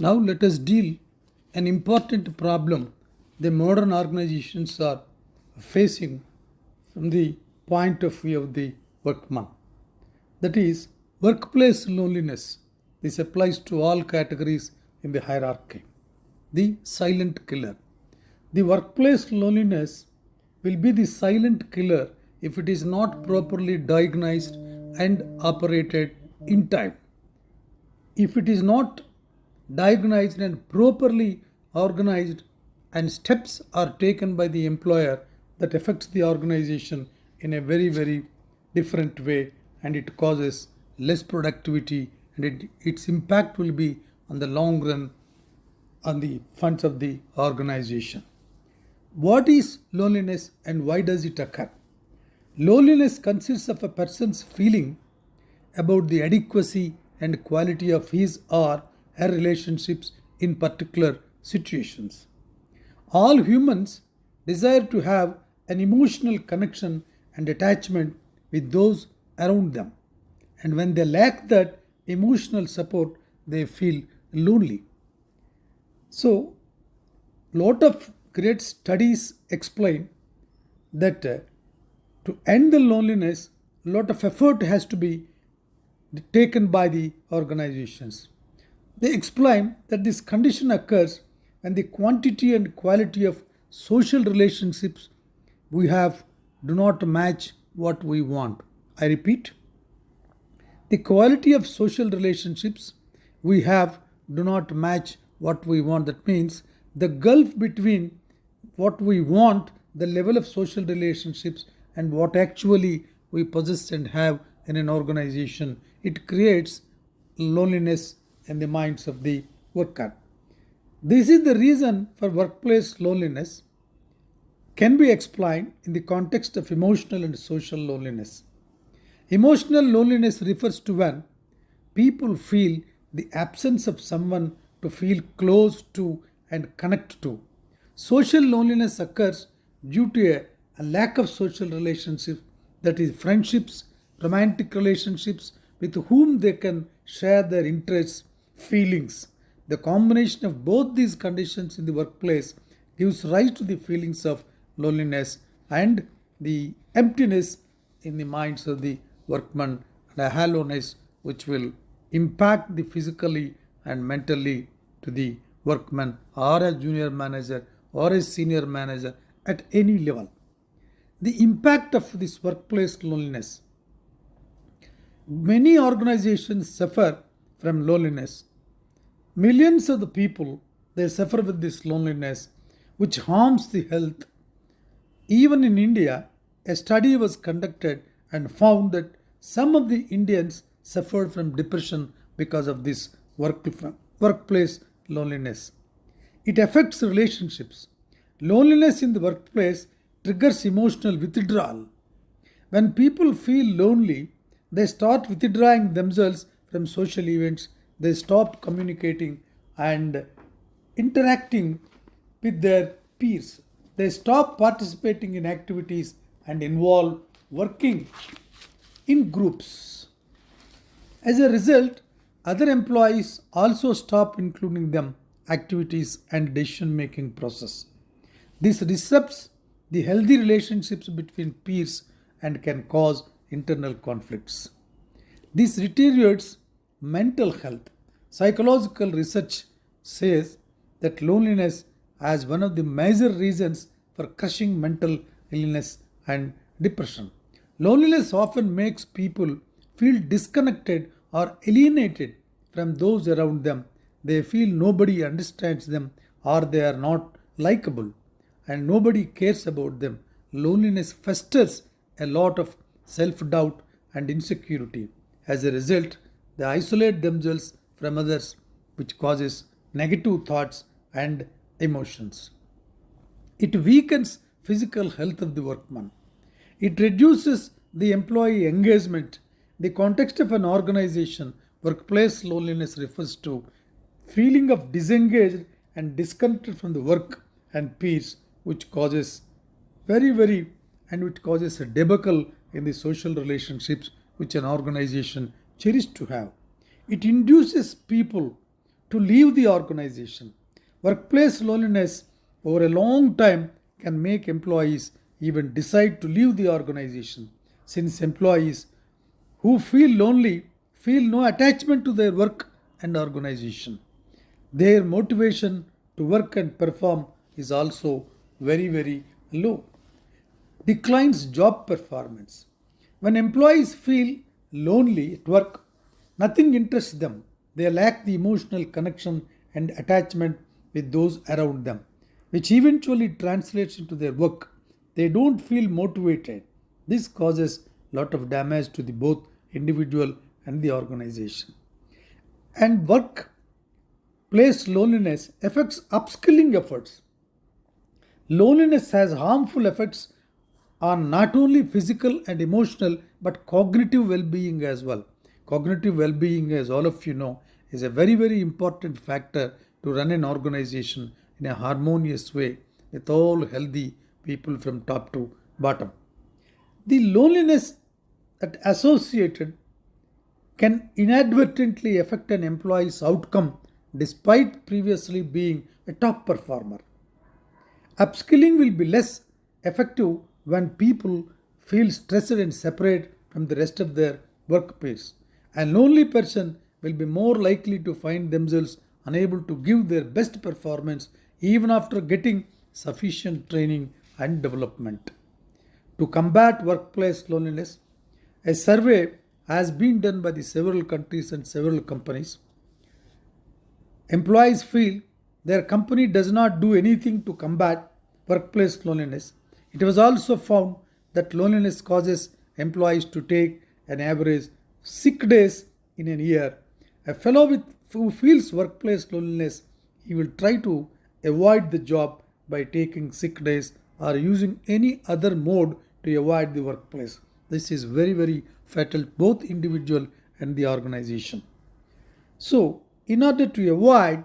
Now let us deal an important problem the modern organizations are facing from the point of view of the workman. That is workplace loneliness. This applies to all categories in the hierarchy. The silent killer. The workplace loneliness will be the silent killer if it is not properly diagnosed and operated in time. If it is not diagnosed and properly organized and steps are taken by the employer that affects the organization in a very different way, and it causes less productivity, and its impact will be on the long run on the funds of the organization. What is loneliness and why does it occur? Loneliness consists of a person's feeling about the adequacy and quality of his or her relationships in particular situations. All humans desire to have an emotional connection and attachment with those around them. And when they lack that emotional support, they feel lonely. So, lot of great studies explain that to end the loneliness, a lot of effort has to be taken by the organizations. They explain that this condition occurs when the quantity and quality of social relationships we have do not match what we want. I repeat, the quality of social relationships we have do not match what we want. That means the gulf between what we want, the level of social relationships, and what actually we possess and have in an organization, it creates loneliness in the minds of the worker. This is the reason for workplace loneliness can be explained in the context of emotional and social loneliness. Emotional loneliness refers to when people feel the absence of someone to feel close to and connect to. Social loneliness occurs due to a lack of social relationships, that is, friendships, romantic relationships with whom they can share their interests, feelings. The combination of both these conditions in the workplace gives rise to the feelings of loneliness and the emptiness in the minds of the workman, and a hollowness which will impact the physically and mentally to the workman or a junior manager or a senior manager at any level. The impact of this workplace loneliness. Many organizations suffer from loneliness. Millions of the people they suffer with this loneliness which harms the health. Even in India, a study was conducted and found that some of the Indians suffered from depression because of this workplace loneliness. It affects relationships. Loneliness in the workplace triggers emotional withdrawal. When people feel lonely, they start withdrawing themselves from social events, they stop communicating and interacting with their peers. They stop participating in activities and involve working in groups. As a result, other employees also stop including them activities and decision making process. This disrupts the healthy relationships between peers and can cause internal conflicts. This deteriorates mental health. Psychological research says that loneliness as one of the major reasons for crushing mental illness and depression. Loneliness often makes people feel disconnected or alienated from those around them. They feel nobody understands them or they are not likable and nobody cares about them. Loneliness festers a lot of self doubt and insecurity. As a result, they isolate themselves from others, which causes negative thoughts and emotions. It weakens physical health of the workman. It reduces the employee engagement. The context of an organization, workplace loneliness refers to feeling of disengaged and disconnected from the work and peers, which causes very and which causes a debacle in the social relationships which an organization cherishes to have. It induces people to leave the organization. Workplace loneliness over a long time can make employees even decide to leave the organization, since employees who feel lonely feel no attachment to their work and organization. Their motivation to work and perform is also very low. Declines job performance. When employees feel lonely at work, nothing interests them. They lack the emotional connection and attachment with those around them, which eventually translates into their work. They don't feel motivated. This causes a lot of damage to the both individual and the organization. And workplace loneliness affects upskilling efforts. Loneliness has harmful effects on not only physical and emotional but cognitive well being as well. Cognitive well being, as all of you know, is a very important factor to run an organization in a harmonious way with all healthy people from top to bottom. The loneliness that associated can inadvertently affect an employee's outcome despite previously being a top performer. Upskilling will be less effective when people feel stressed and separate from the rest of their workplace. A lonely person will be more likely to find themselves unable to give their best performance even after getting sufficient training and development. To combat workplace loneliness, a survey has been done by the several countries and several companies. Employees feel their company does not do anything to combat workplace loneliness. It was also found that loneliness causes employees to take an average sick days in a year. A fellow who feels workplace loneliness, he will try to avoid the job by taking sick days or using any other mode to avoid the workplace. This is very fatal both individual and the organization. So, in order to avoid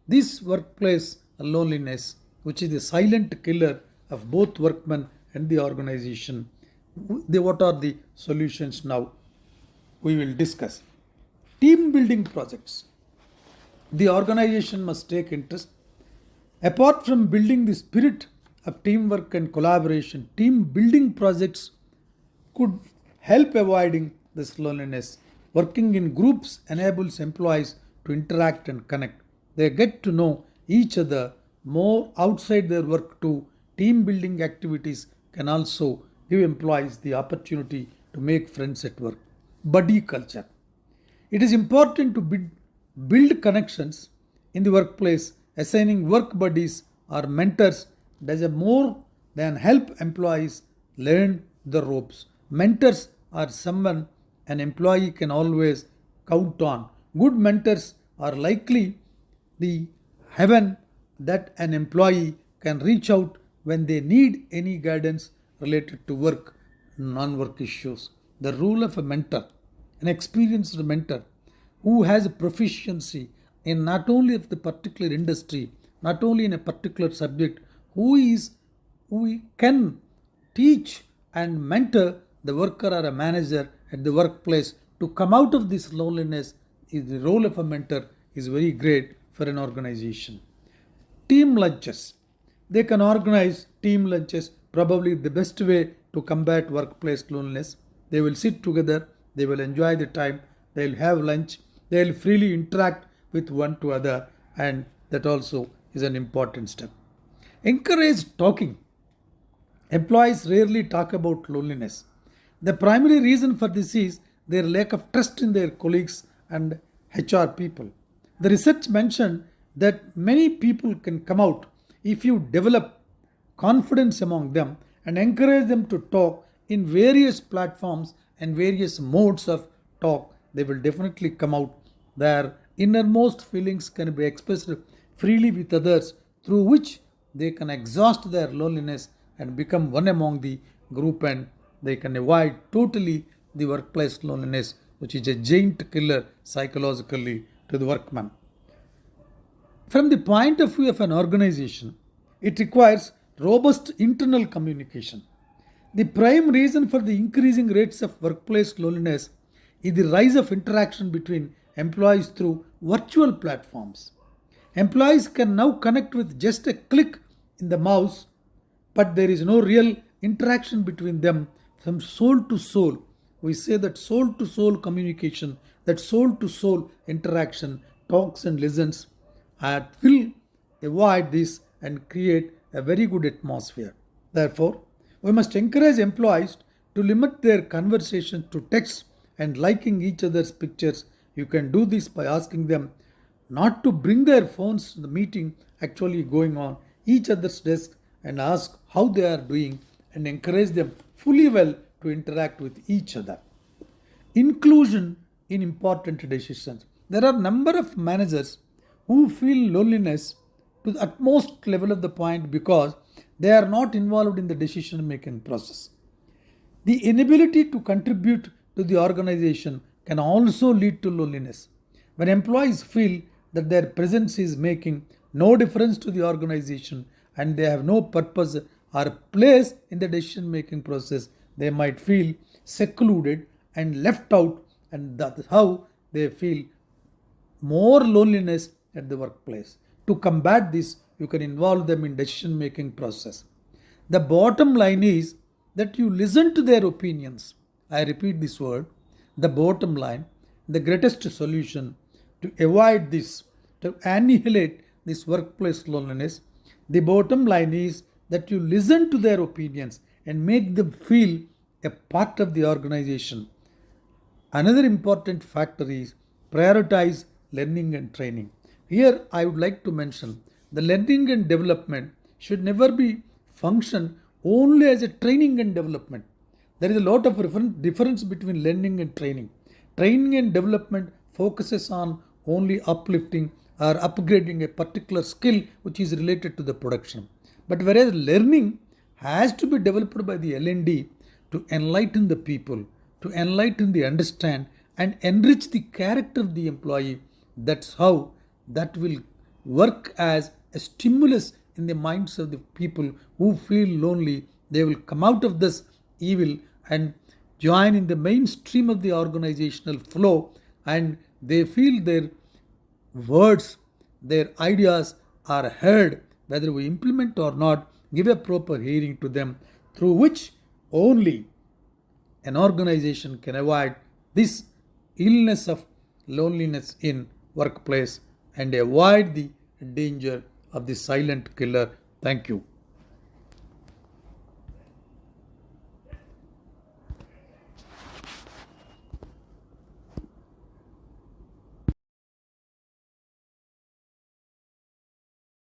this workplace loneliness, which is the silent killer of both workmen and the organization, what are the solutions now? We will discuss. Team building projects. The organization must take interest. Apart from building the spirit of teamwork and collaboration, team building projects could help avoiding this loneliness. Working in groups enables employees to interact and connect. They get to know each other more outside their work too. Team building activities can also give employees the opportunity to make friends at work. Buddy culture. It is important to build connections in the workplace. Assigning work buddies or mentors does more than help employees learn the ropes. Mentors are someone an employee can always count on. Good mentors are likely the heaven that an employee can reach out when they need any guidance related to work, non-work issues. The role of a mentor, an experienced mentor who has a proficiency in not only of the particular industry, not only in a particular subject, who can teach and mentor the worker or a manager at the workplace to come out of this loneliness. The role of a mentor is very great for an organization. Team lunches. They can organize team lunches, probably the best way to combat workplace loneliness. They will sit together, they will enjoy the time, they will have lunch, they will freely interact with one to other, and that also is an important step. Encourage talking. Employees rarely talk about loneliness. The primary reason for this is their lack of trust in their colleagues and HR people. The research mentioned that many people can come out if you develop confidence among them and encourage them to talk in various platforms and various modes of talk. They will definitely come out. Their innermost feelings can be expressed freely with others, through which they can exhaust their loneliness and become one among the group, and they can avoid totally the workplace loneliness, which is a giant killer psychologically to the workman. From the point of view of an organization, it requires robust internal communication. The prime reason for the increasing rates of workplace loneliness is the rise of interaction between employees through virtual platforms. Employees can now connect with just a click in the mouse, but there is no real interaction between them from soul to soul. We say that soul to soul communication, that soul to soul interaction, talks and listens, will avoid this and create a very good atmosphere. Therefore, we must encourage employees to limit their conversations to text and liking each other's pictures. You can do this by asking them not to bring their phones to the meeting actually going on each other's desk and ask how they are doing and encourage them fully well to interact with each other. Inclusion in important decisions. There are a number of managers who feel loneliness to the utmost level of the point because they are not involved in the decision making process. The inability to contribute to the organization can also lead to loneliness. When employees feel that their presence is making no difference to the organization and they have no purpose or place in the decision making process, they might feel secluded and left out, and that is how they feel more loneliness at the workplace. To combat this, you can involve them in decision making process. The bottom line is that you listen to their opinions. I repeat this word. The bottom line, the greatest solution to avoid this, to annihilate this workplace loneliness, the bottom line is that you listen to their opinions and make them feel a part of the organization. Another important factor is prioritize learning and training. Here I would like to mention the learning and development should never be function only as a training and development. There is a lot of difference between learning and training. Training and development focuses on only uplifting or upgrading a particular skill which is related to the production. But whereas learning has to be developed by the L&D to enlighten the people, to enlighten the understand and enrich the character of the employee, that's how that will work as a stimulus in the minds of the people who feel lonely. They will come out of this evil and join in the mainstream of the organizational flow, and they feel their words, their ideas are heard, whether we implement or not, give a proper hearing to them, through which only an organization can avoid this illness of loneliness in workplace and avoid the danger of the silent killer. Thank you.